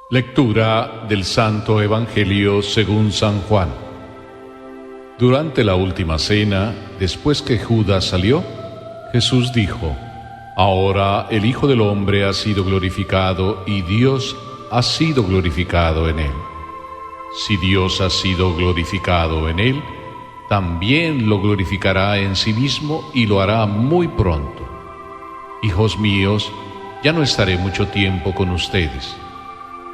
Lectura del Santo Evangelio según San Juan. Durante la última cena, después que Judas salió, Jesús dijo: Ahora el Hijo del Hombre ha sido glorificado y Dios ha sido glorificado en él. Si Dios ha sido glorificado en él, también lo glorificará en sí mismo y lo hará muy pronto. Hijos míos, ya no estaré mucho tiempo con ustedes.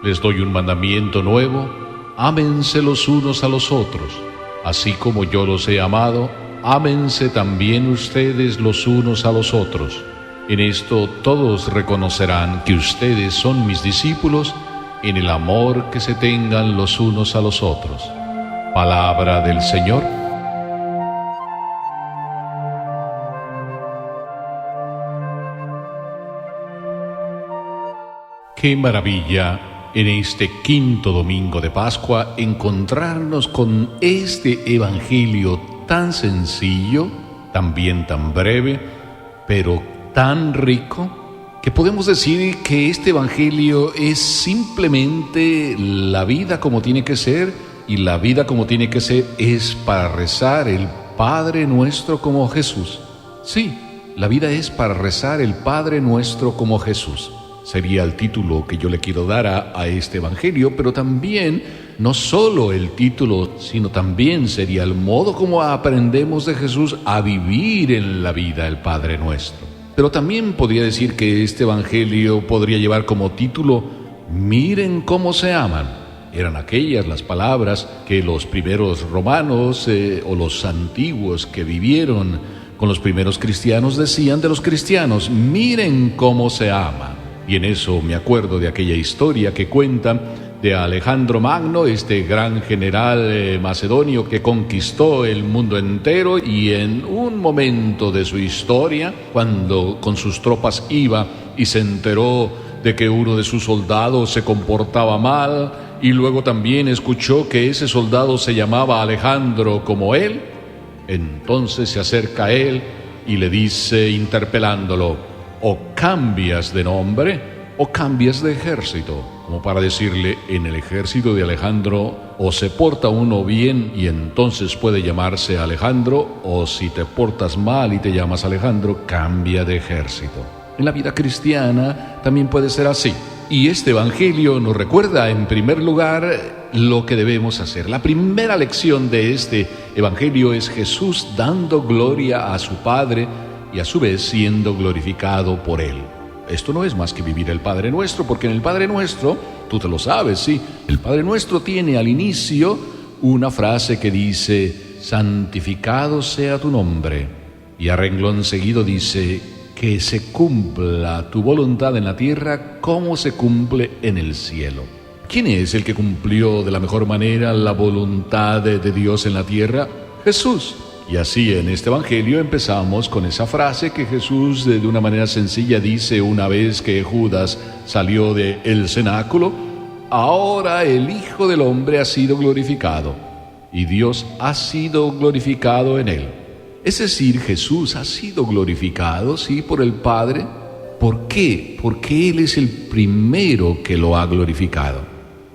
Les doy un mandamiento nuevo: ámense los unos a los otros. Así como yo los he amado, ámense también ustedes los unos a los otros. En esto todos reconocerán que ustedes son mis discípulos, en el amor que se tengan los unos a los otros. Palabra del Señor. Qué maravilla en este quinto domingo de Pascua encontrarnos con este evangelio tan sencillo, también tan breve, pero tan rico, que podemos decir que este evangelio es simplemente la vida como tiene que ser, y la vida como tiene que ser es para rezar el Padre Nuestro como Jesús. Sí, la vida es para rezar el Padre Nuestro como Jesús. Sería el título que yo le quiero dar a este evangelio, pero también, no solo el título, sino también sería el modo como aprendemos de Jesús a vivir en la vida el Padre Nuestro. Pero también podría decir que este evangelio podría llevar como título: miren cómo se aman. Eran aquellas las palabras que los primeros romanos o los antiguos que vivieron con los primeros cristianos decían de los cristianos: miren cómo se aman. Y en eso me acuerdo de aquella historia que cuentan de Alejandro Magno, este gran general macedonio que conquistó el mundo entero, y en un momento de su historia, cuando con sus tropas iba y se enteró de que uno de sus soldados se comportaba mal, y luego también escuchó que ese soldado se llamaba Alejandro como él, entonces se acerca a él y le dice, interpelándolo: o cambias de nombre o cambias de ejército, como para decirle: en el ejército de Alejandro o se porta uno bien y entonces puede llamarse Alejandro, o si te portas mal y te llamas Alejandro, cambia de ejército. En la vida cristiana también puede ser así. Y este evangelio nos recuerda en primer lugar lo que debemos hacer. La primera lección de este evangelio es Jesús dando gloria a su Padre y a su vez siendo glorificado por él. Esto no es más que vivir el Padre Nuestro, porque en el Padre Nuestro, tú te lo sabes, sí, el Padre Nuestro tiene al inicio una frase que dice: santificado sea tu nombre, y a renglón seguido dice: que se cumpla tu voluntad en la tierra como se cumple en el cielo. ¿Quién es el que cumplió de la mejor manera la voluntad de Dios en la tierra? Jesús. Y así en este evangelio empezamos con esa frase que Jesús de una manera sencilla dice una vez que Judas salió del cenáculo: ahora el Hijo del Hombre ha sido glorificado y Dios ha sido glorificado en él. Es decir, Jesús ha sido glorificado, sí, por el Padre. ¿Por qué? Porque Él es el primero que lo ha glorificado.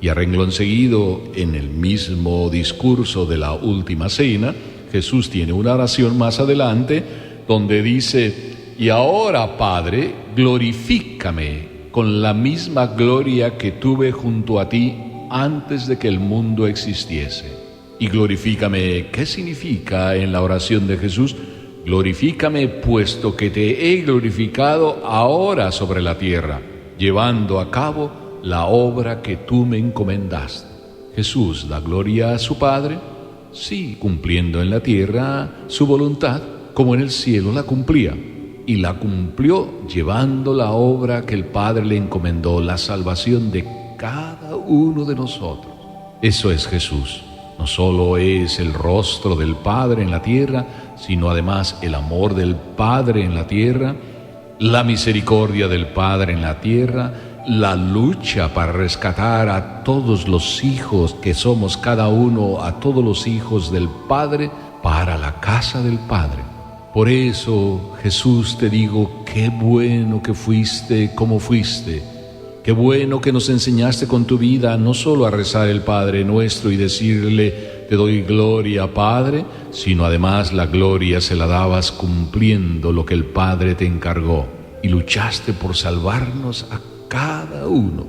Y a renglón seguido, en el mismo discurso de la última cena, Jesús tiene una oración más adelante donde dice: y ahora, Padre, glorifícame con la misma gloria que tuve junto a ti antes de que el mundo existiese. Y glorifícame, ¿qué significa en la oración de Jesús? Glorifícame puesto que te he glorificado ahora sobre la tierra, llevando a cabo la obra que tú me encomendaste. Jesús da gloria a su Padre, sí, cumpliendo en la tierra su voluntad, como en el cielo la cumplía. Y la cumplió llevando la obra que el Padre le encomendó, la salvación de cada uno de nosotros. Eso es Jesús. No solo es el rostro del Padre en la tierra, sino además el amor del Padre en la tierra, la misericordia del Padre en la tierra, la lucha para rescatar a todos los hijos que somos cada uno, a todos los hijos del Padre, para la casa del Padre. Por eso, Jesús, te digo, qué bueno que fuiste como fuiste, Qué bueno que nos enseñaste con tu vida no solo a rezar el Padre Nuestro y decirle, te doy gloria, Padre, sino además la gloria se la dabas cumpliendo lo que el Padre te encargó y luchaste por salvarnos a cada uno.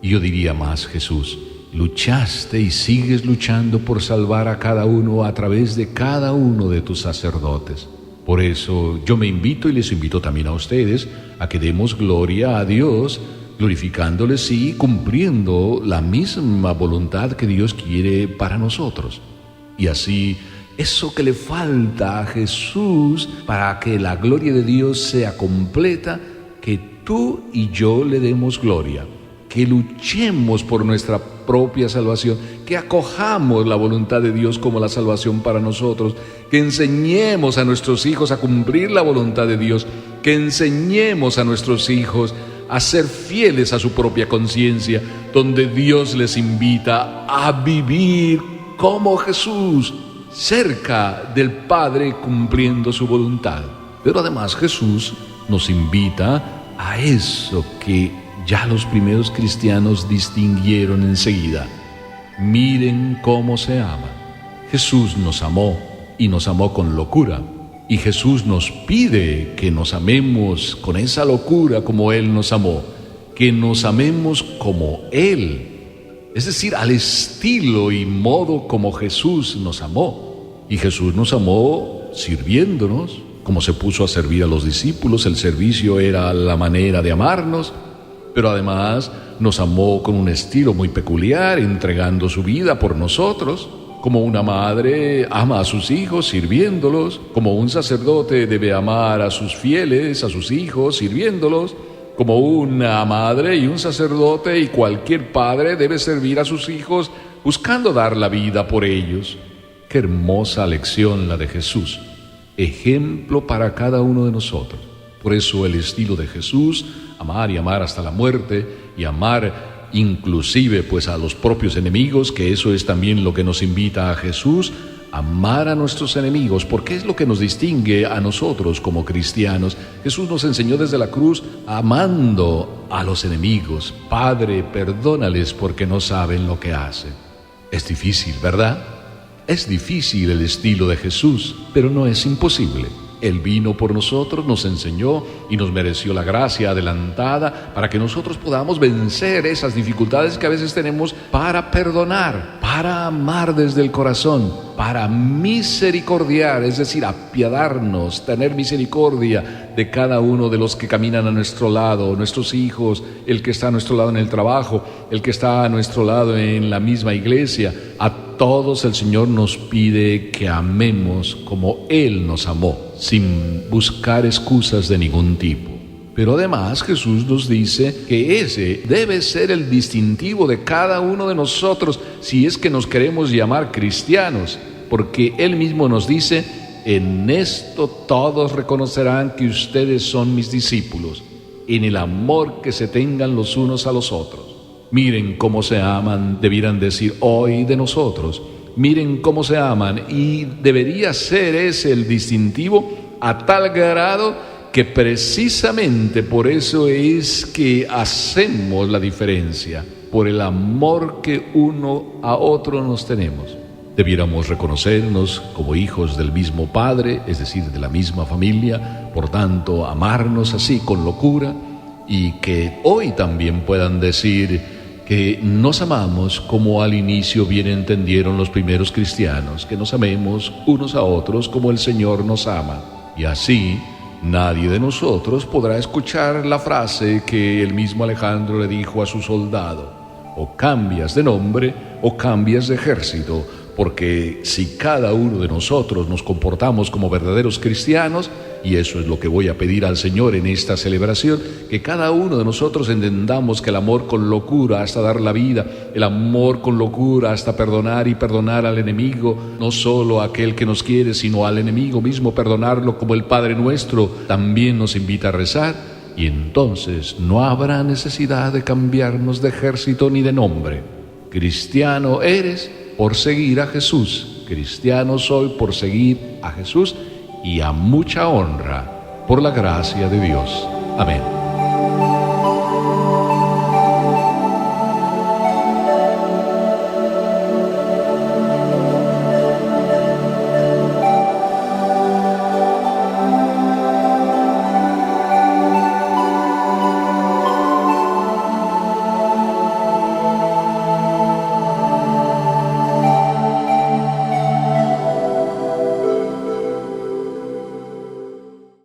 Y yo diría más, Jesús, luchaste y sigues luchando por salvar a cada uno a través de cada uno de tus sacerdotes. Por eso yo me invito y les invito también a ustedes a que demos gloria a Dios, glorificándole, sí, cumpliendo la misma voluntad que Dios quiere para nosotros. Y así, eso que le falta a Jesús para que la gloria de Dios sea completa, que tú y yo le demos gloria, que luchemos por nuestra propia salvación, que acojamos la voluntad de Dios como la salvación para nosotros, que enseñemos a nuestros hijos a cumplir la voluntad de Dios, que enseñemos a nuestros hijos a ser fieles a su propia conciencia, donde Dios les invita a vivir como Jesús, cerca del Padre cumpliendo su voluntad. Pero además Jesús nos invita a eso que ya los primeros cristianos distinguieron enseguida. Miren cómo se aman. Jesús nos amó y nos amó con locura. Y Jesús nos pide que nos amemos con esa locura como Él nos amó, que nos amemos como Él, es decir, al estilo y modo como Jesús nos amó. Y Jesús nos amó sirviéndonos, como se puso a servir a los discípulos. El servicio era la manera de amarnos, pero además nos amó con un estilo muy peculiar, entregando su vida por nosotros. Como una madre ama a sus hijos sirviéndolos, como un sacerdote debe amar a sus fieles, a sus hijos sirviéndolos, como una madre y un sacerdote y cualquier padre debe servir a sus hijos buscando dar la vida por ellos. Qué hermosa lección la de Jesús, ejemplo para cada uno de nosotros. Por eso el estilo de Jesús, amar y amar hasta la muerte y amar inclusive pues a los propios enemigos, que eso es también lo que nos invita a Jesús, amar a nuestros enemigos, porque es lo que nos distingue a nosotros como cristianos. Jesús nos enseñó desde la cruz amando a los enemigos. Padre, perdónales porque no saben lo que hacen. Es difícil, ¿verdad? Es difícil el estilo de Jesús, pero no es imposible. Él vino por nosotros, nos enseñó y nos mereció la gracia adelantada para que nosotros podamos vencer esas dificultades que a veces tenemos para perdonar, para amar desde el corazón, para misericordiar, es decir, apiadarnos, tener misericordia de cada uno de los que caminan a nuestro lado, nuestros hijos, el que está a nuestro lado en el trabajo, el que está a nuestro lado en la misma iglesia. A todos el Señor nos pide que amemos como Él nos amó, sin buscar excusas de ningún tipo. Pero además Jesús nos dice que ese debe ser el distintivo de cada uno de nosotros si es que nos queremos llamar cristianos, porque Él mismo nos dice, en esto todos reconocerán que ustedes son mis discípulos, en el amor que se tengan los unos a los otros. Miren cómo se aman, debieran decir hoy de nosotros. Miren cómo se aman, y debería ser ese el distintivo a tal grado que precisamente por eso es que hacemos la diferencia, por el amor que uno a otro nos tenemos. Debiéramos reconocernos como hijos del mismo Padre, es decir, de la misma familia, por tanto, amarnos así con locura, y que hoy también puedan decir que nos amamos como al inicio bien entendieron los primeros cristianos, que nos amemos unos a otros como el Señor nos ama. Y así nadie de nosotros podrá escuchar la frase que el mismo Alejandro le dijo a su soldado: o cambias de nombre o cambias de ejército, porque si cada uno de nosotros nos comportamos como verdaderos cristianos, y eso es lo que voy a pedir al Señor en esta celebración, que cada uno de nosotros entendamos que el amor con locura hasta dar la vida, el amor con locura hasta perdonar y perdonar al enemigo, no solo a aquel que nos quiere, sino al enemigo mismo, perdonarlo como el Padre nuestro también nos invita a rezar, y entonces no habrá necesidad de cambiarnos de ejército ni de nombre. Cristiano eres por seguir a Jesús, cristiano soy por seguir a Jesús, y a mucha honra por la gracia de Dios. Amén.